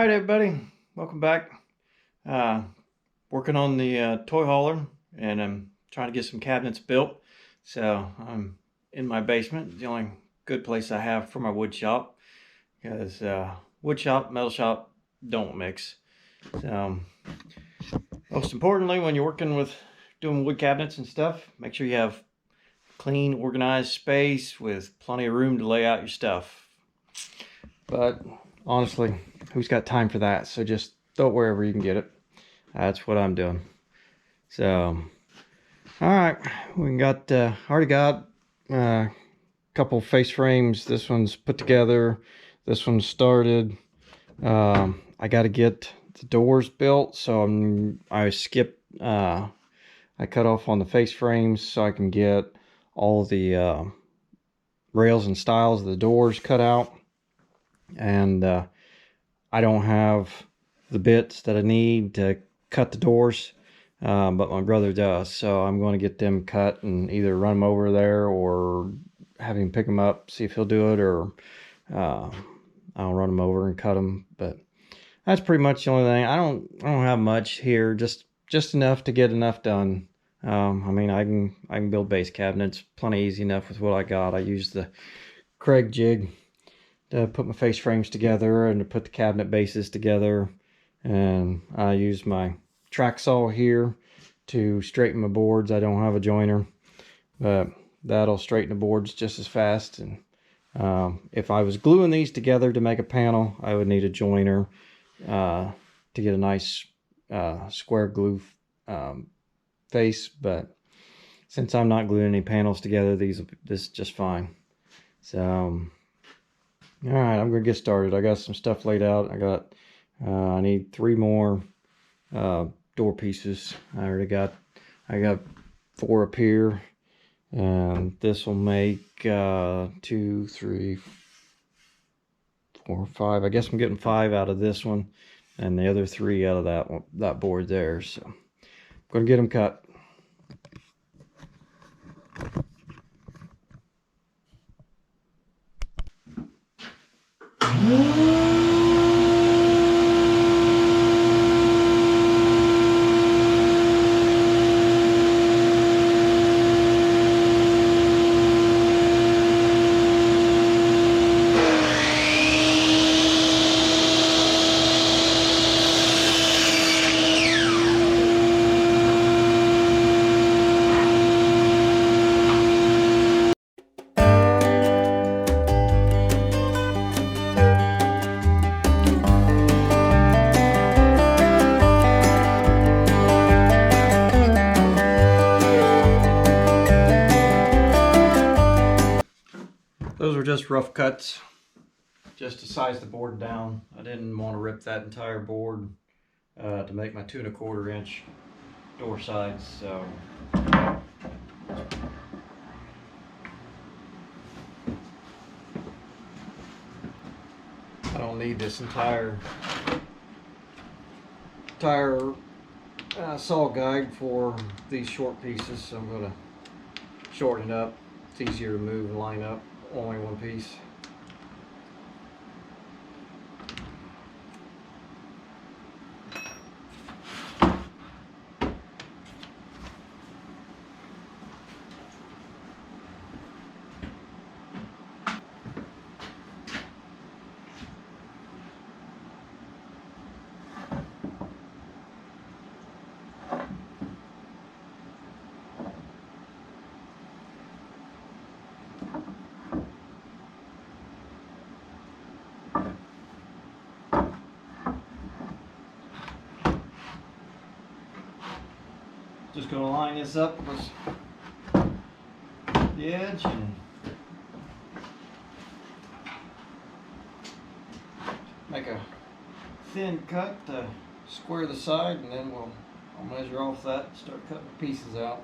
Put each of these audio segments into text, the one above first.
Alright everybody, welcome back. Uh, Working on the toy hauler, and I'm trying to get some cabinets built. So I'm in my basement, the only good place I have for my wood shop, because wood shop, metal shop don't mix. So most importantly, when you're working with doing wood cabinets and stuff, make sure you have clean, organized space with plenty of room to lay out your stuff. But honestly, who's got time for that? So just throw it wherever you can get it. That's what I'm doing. So, all right, we got already got a couple face frames. This one's put together. This one's started. I got to get the doors built, so I skipped. I cut off on the face frames so I can get all the rails and stiles of the doors cut out, and I don't have the bits that I need to cut the doors, but my brother does, so I'm going to get them cut and either run them over there or have him pick them up, see if he'll do it, or I'll run them over and cut them. But that's pretty much the only thing. I don't have much here, just enough to get enough done. I mean, I can build base cabinets plenty easy enough with what I got. I use the Kreg jig to put my face frames together and to put the cabinet bases together, and I use my track saw here to straighten my boards. I don't have a joiner, but that'll straighten the boards just as fast. And if I was gluing these together to make a panel, I would need a joiner to get a nice square glue face, but since I'm not gluing any panels together, this is just fine. So all right, I'm gonna get started. I got some stuff laid out. I need 3 more door pieces. I got 4 up here, and this will make 2, 3, 4, 5. I guess I'm getting 5 out of this one, and the other 3 out of that board there. So I'm gonna get them cut. Those were just rough cuts, just to size the board down. I didn't want to rip that entire board to make my 2 1/4 inch door sides. So I don't need this entire saw guide for these short pieces, so I'm going to shorten it up. It's easier to move and line up only one piece. Just going to line this up with the edge and make a thin cut to square the side, and then I'll measure off that and start cutting the pieces out.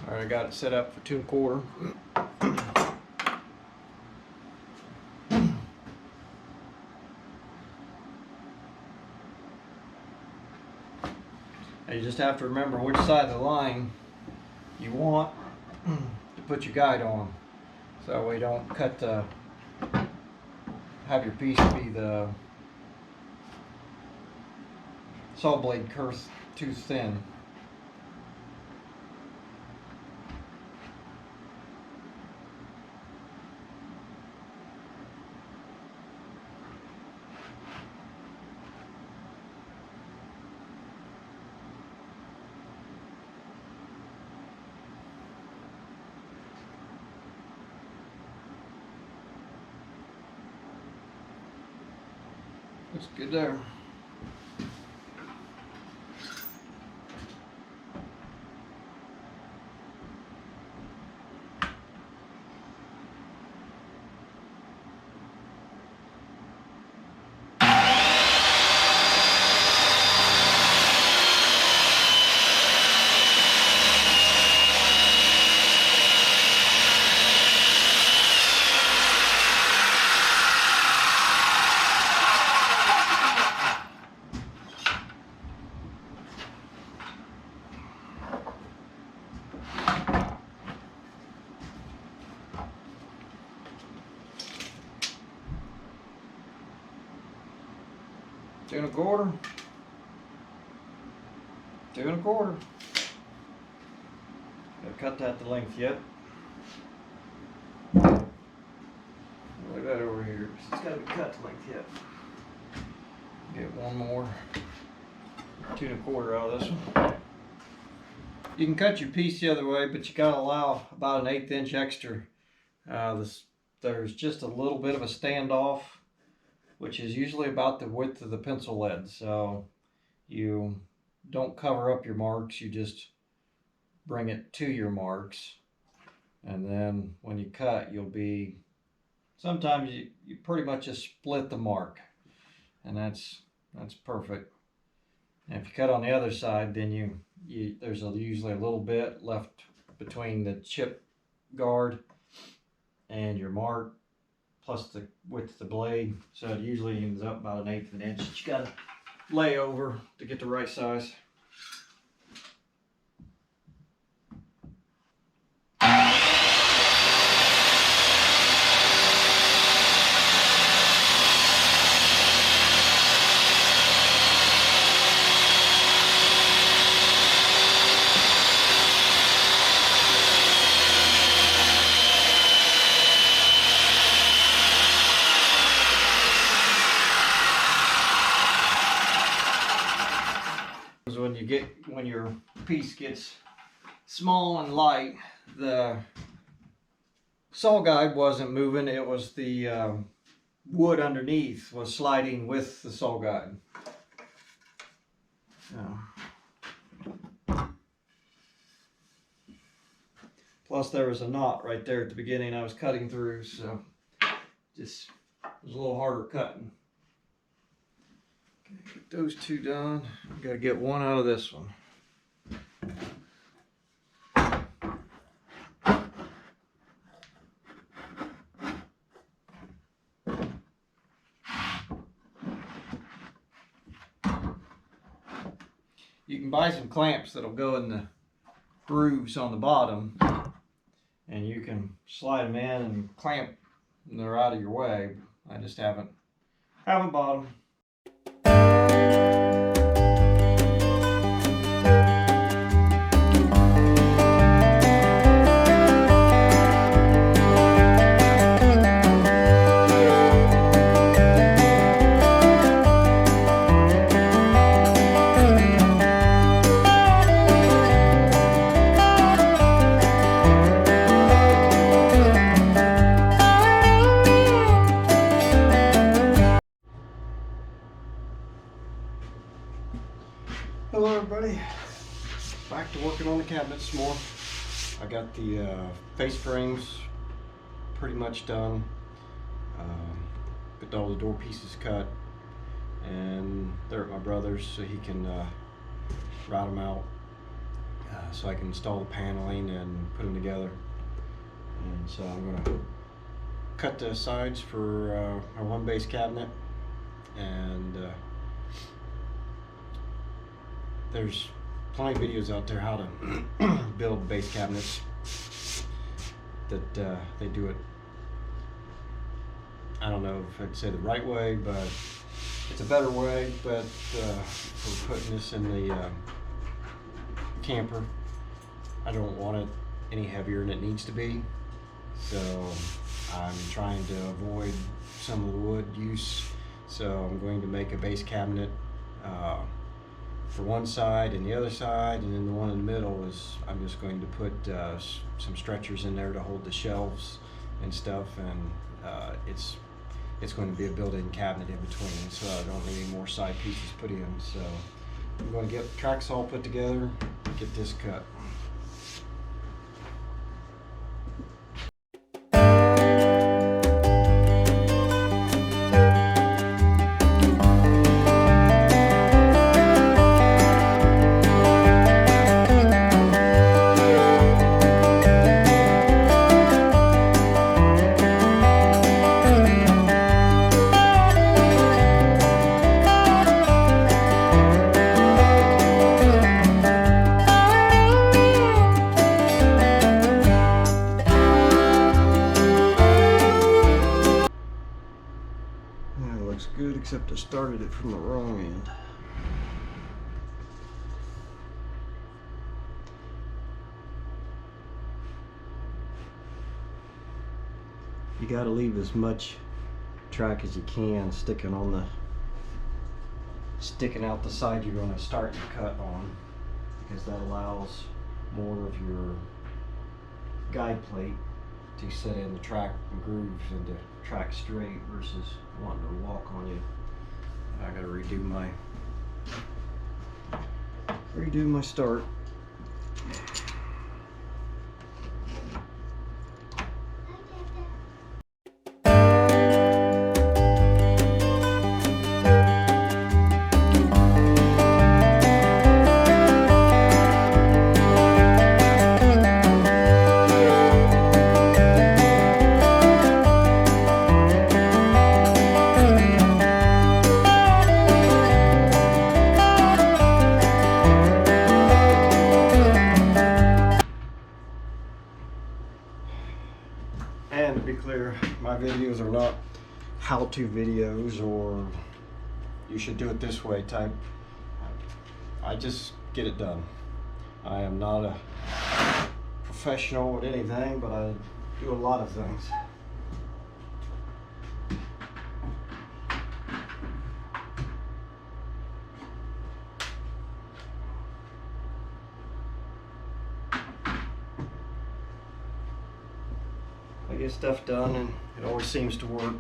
All right, I got it set up for 2 1/4. And you just have to remember which side of the line you want to put your guide on, so we don't have your piece be the saw blade curve too thin. Looks good there. Two and a quarter. 2 1/4. Gotta cut that to length yet. Look at that over here. It's gotta be cut to length yet. Get one more 2 1/4 out of this one. You can cut your piece the other way, but you gotta allow about an 1/8 inch extra. There's just a little bit of a standoff, which is usually about the width of the pencil lead. So you don't cover up your marks, you just bring it to your marks. And then when you cut, sometimes you pretty much just split the mark. And that's perfect. And if you cut on the other side, then there's usually a little bit left between the chip guard and your mark, plus the width of the blade. So it usually ends up about 1/8 of an inch that you gotta lay over to get the right size. When your piece gets small and light, the saw guide wasn't moving, it was the wood underneath was sliding with the saw guide. Plus there was a knot right there at the beginning I was cutting through, so just it was a little harder cutting. Get those 2 done. Got to get one out of this one. You can buy some clamps that'll go in the grooves on the bottom, and you can slide them in and clamp, and they're out of your way. I just haven't bought them. Hello everybody, back to working on the cabinets some more. I got the face frames pretty much done. Got all the door pieces cut, and they're at my brother's so he can route them out. so I can install the paneling and put them together. And so I'm going to cut the sides for our one base cabinet, and there's plenty of videos out there how to build base cabinets that they do it, I don't know if I'd say the right way, but it's a better way. But for putting this in the camper, I don't want it any heavier than it needs to be, so I'm trying to avoid some of the wood use. So I'm going to make a base cabinet for one side and the other side, and then the one in the middle is I'm just going to put some stretchers in there to hold the shelves and stuff, and it's going to be a built-in cabinet in between, so I don't need any more side pieces put in. So I'm going to get track saw put together, get this cut. Yeah, it looks good, except I started it from the wrong end. You got to leave as much track as you can sticking out the side you're going to start your cut on, because that allows more of your guide plate to set in the track and groove and to track straight versus wanting to walk on you. I gotta redo my start. And to be clear, my videos are not how-to videos or you should do it this way type. I just get it done. I am not a professional at anything, but I do a lot of things. I get stuff done and it always seems to work.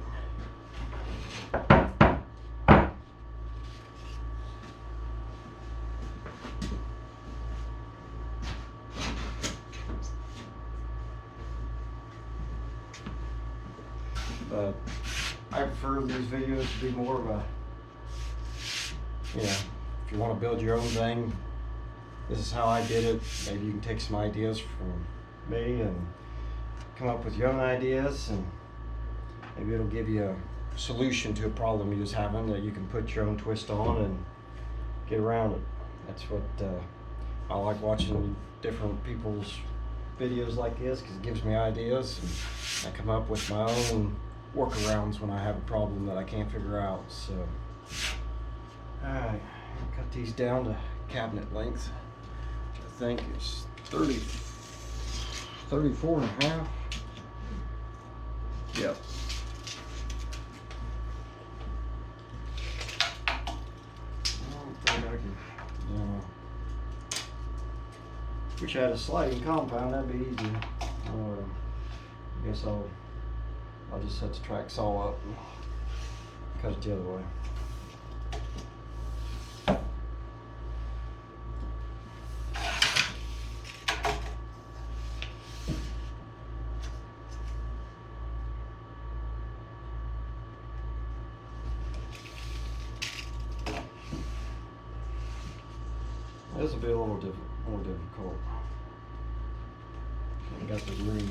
But I prefer these videos to be more of a, if you want to build your own thing, this is how I did it. Maybe you can take some ideas from me and come up with your own ideas, and maybe it'll give you a solution to a problem you're just having that you can put your own twist on and get around it. That's what I like, watching different people's videos like this, because it gives me ideas and I come up with my own workarounds when I have a problem that I can't figure out. So alright, cut these down to cabinet length, which I think is 34 and a half. Yep. I don't think I can, wish I had a sliding compound, that'd be easy. I guess I'll just set the track saw up and cut it the other way. This will be a little different. more difficult. I got the room.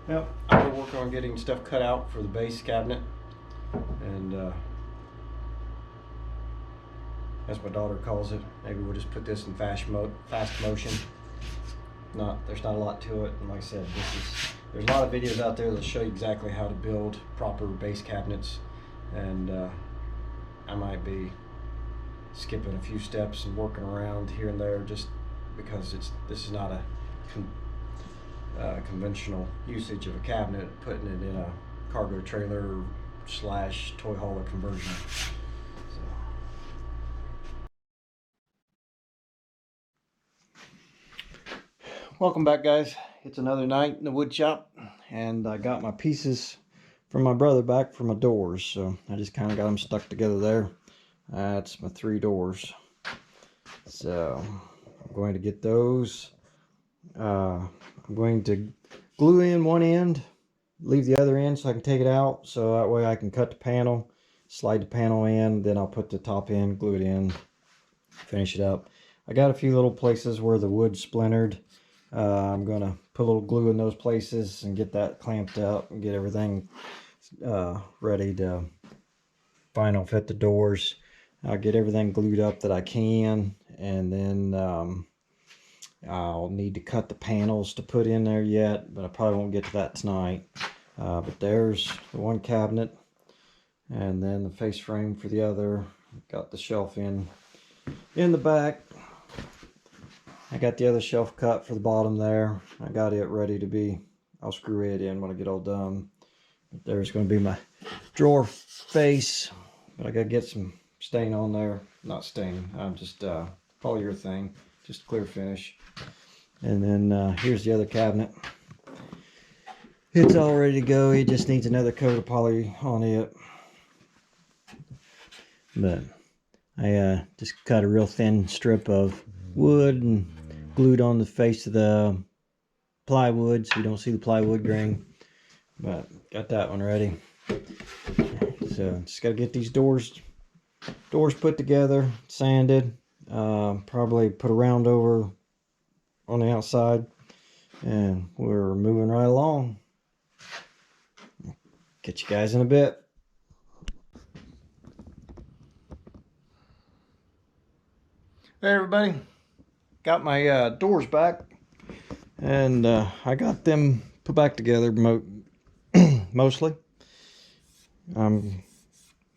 Yep, I'm gonna work on getting stuff cut out for the base cabinet, and as my daughter calls it, maybe we'll just put this in fast motion. There's not a lot to it, and like I said, there's a lot of videos out there that show you exactly how to build proper base cabinets, and I might be skipping a few steps and working around here and there just because this is not a conventional usage of a cabinet, putting it in a cargo trailer / toy hauler conversion. So. Welcome back, guys. It's another night in the wood shop, and I got my pieces from my brother back for my doors, so I just kind of got them stuck together there. That's my 3 doors. So I'm going to get those. I'm going to glue in one end, leave the other end so I can take it out, so that way I can cut the panel, slide the panel in, then I'll put the top in, glue it in, finish it up. I got a few little places where the wood splintered. I'm going to put a little glue in those places and get that clamped up and get everything ready to final fit the doors. I'll get everything glued up that I can, and then I'll need to cut the panels to put in there yet, but I probably won't get to that tonight. But there's the one cabinet, and then the face frame for the other. Got the shelf in the back. I got the other shelf cut for the bottom there. I got it ready to be, I'll screw it in when I get all done. But there's going to be my drawer face, but I got to get some stain on there. Not stain, just polyurethane, just clear finish. And then here's the other cabinet. It's all ready to go. It just needs another coat of poly on it. But I just cut a real thin strip of wood and glued on the face of the plywood so you don't see the plywood grain. But got that one ready. So just got to get these doors put together, sanded, probably put a round over on the outside, and we're moving right along. Catch you guys in a bit. Hey everybody, got my doors back, and I got them put back together mostly. I'm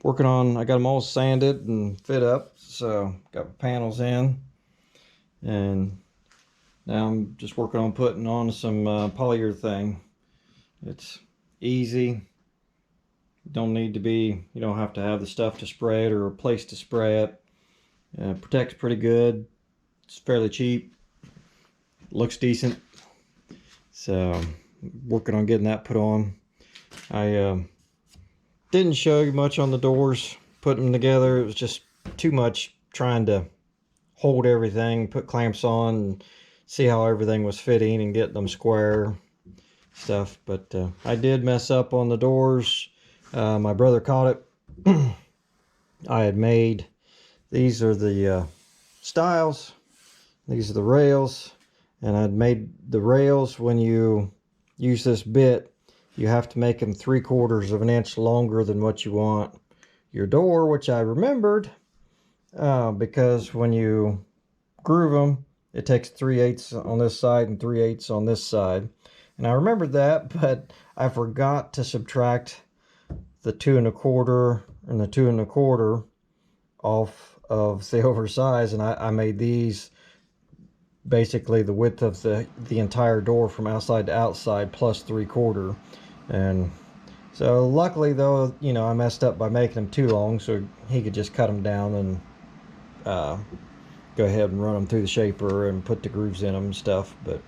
working on, I got them all sanded and fit up, so got my panels in, and now I'm just working on putting on some polyurethane. It's easy. You don't have to have the stuff to spray it or a place to spray it. Protects pretty good. It's fairly cheap. Looks decent. So working on getting that put on. I didn't show you much on the doors putting them together. It was just too much trying to hold everything, put clamps on, and see how everything was fitting and get them square stuff. But I did mess up on the doors. My brother caught it. I had made, these are the stiles, these are the rails, and I'd made the rails, when you use this bit, you have to make them 3/4 of an inch longer than what you want your door, which I remembered because when you groove them, it takes 3/8 on this side and 3/8 on this side. And I remembered that, but I forgot to subtract the 2 1/4 and the 2 1/4 off of the oversized, and I made these basically the width of the entire door from outside to outside plus 3/4. And so luckily though, you know, I messed up by making them too long, so he could just cut them down and go ahead and run them through the shaper and put the grooves in them and stuff. But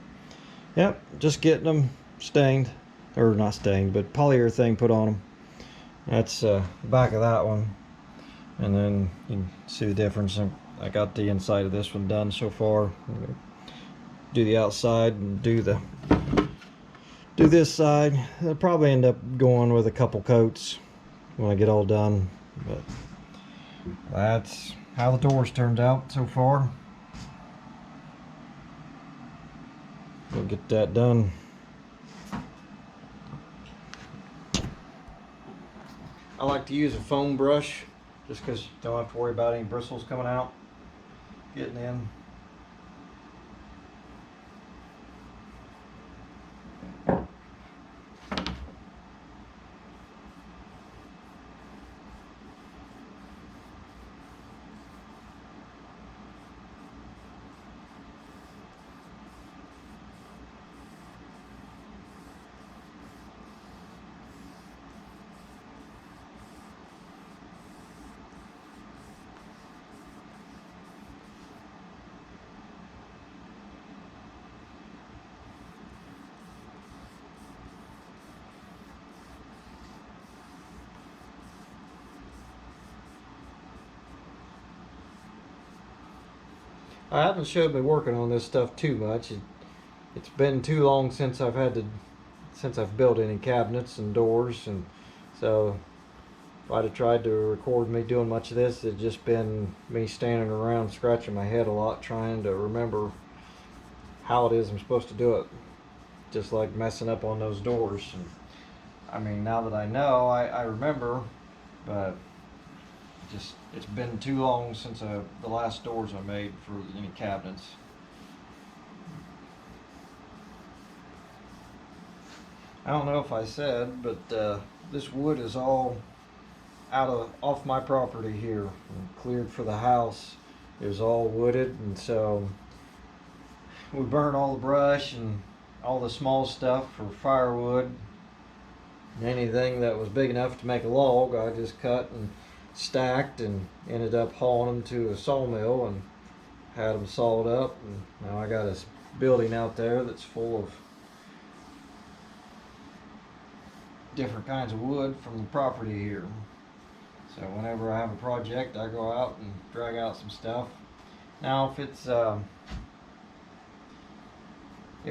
yep, just getting them stained, or not stained, but polyurethane put on them. That's the back of that one, and then you can see the difference. I got the inside of this one done so far. do the outside and do this side. I'll probably end up going with a couple coats when I get all done, but that's how the doors turned out so far. We'll get that done. I like to use a foam brush just because you don't have to worry about any bristles coming out, getting in. I haven't showed me working on this stuff too much. It's been too long since I've built any cabinets and doors, and so if I'd have tried to record me doing much of this, it'd just been me standing around scratching my head a lot trying to remember how it is I'm supposed to do it. Just like messing up on those doors. And I mean, now that I know, I remember, but it's been too long since the last doors I made for any cabinets. I don't know if I said, but this wood is all off my property here, cleared for the house. It was all wooded, and so we burned all the brush and all the small stuff for firewood. Anything that was big enough to make a log, I just cut and stacked and ended up hauling them to a sawmill and had them sawed up. And now I got a building out there that's full of different kinds of wood from the property here. So whenever I have a project, I go out and drag out some stuff. Now if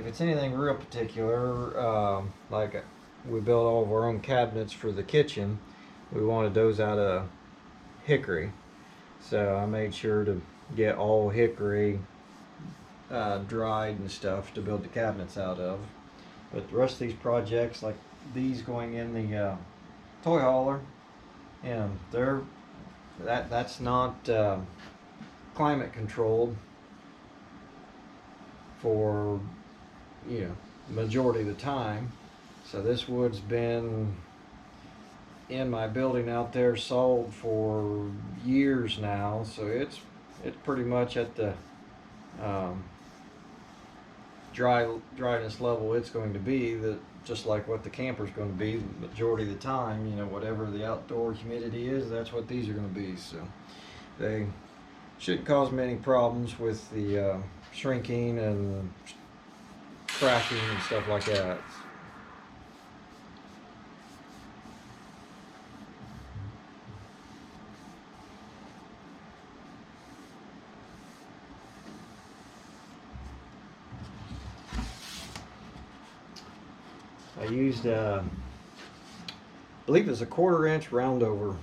it's anything real particular, like we built all of our own cabinets for the kitchen, we wanted those out of hickory. So I made sure to get all hickory dried and stuff to build the cabinets out of. But the rest of these projects, like these going in the toy hauler, that's not climate controlled for majority of the time. So this wood's been in my building out there sold for years now, so it's pretty much at the dryness level it's going to be, that just like what the camper's going to be the majority of the time. Whatever the outdoor humidity is, that's what these are going to be. So they shouldn't cause me any problems with the shrinking and cracking and stuff like that. I used, I believe it's a 1/4 inch roundover,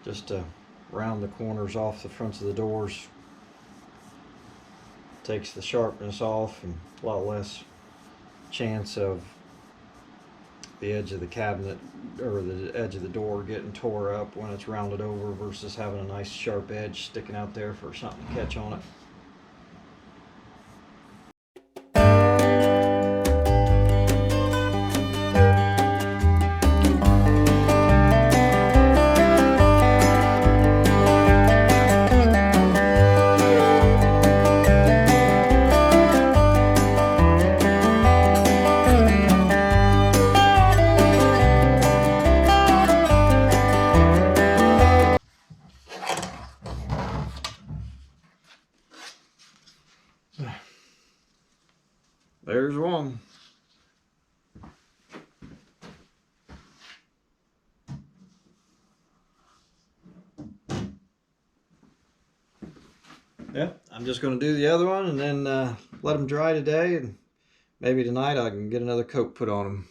just to round the corners off the fronts of the doors. Takes the sharpness off and a lot less chance of the edge of the cabinet or the edge of the door getting tore up when it's rounded over versus having a nice sharp edge sticking out there for something to catch on it. There's one. Yeah, I'm just going to do the other one and then let them dry today, and maybe tonight I can get another coat put on them.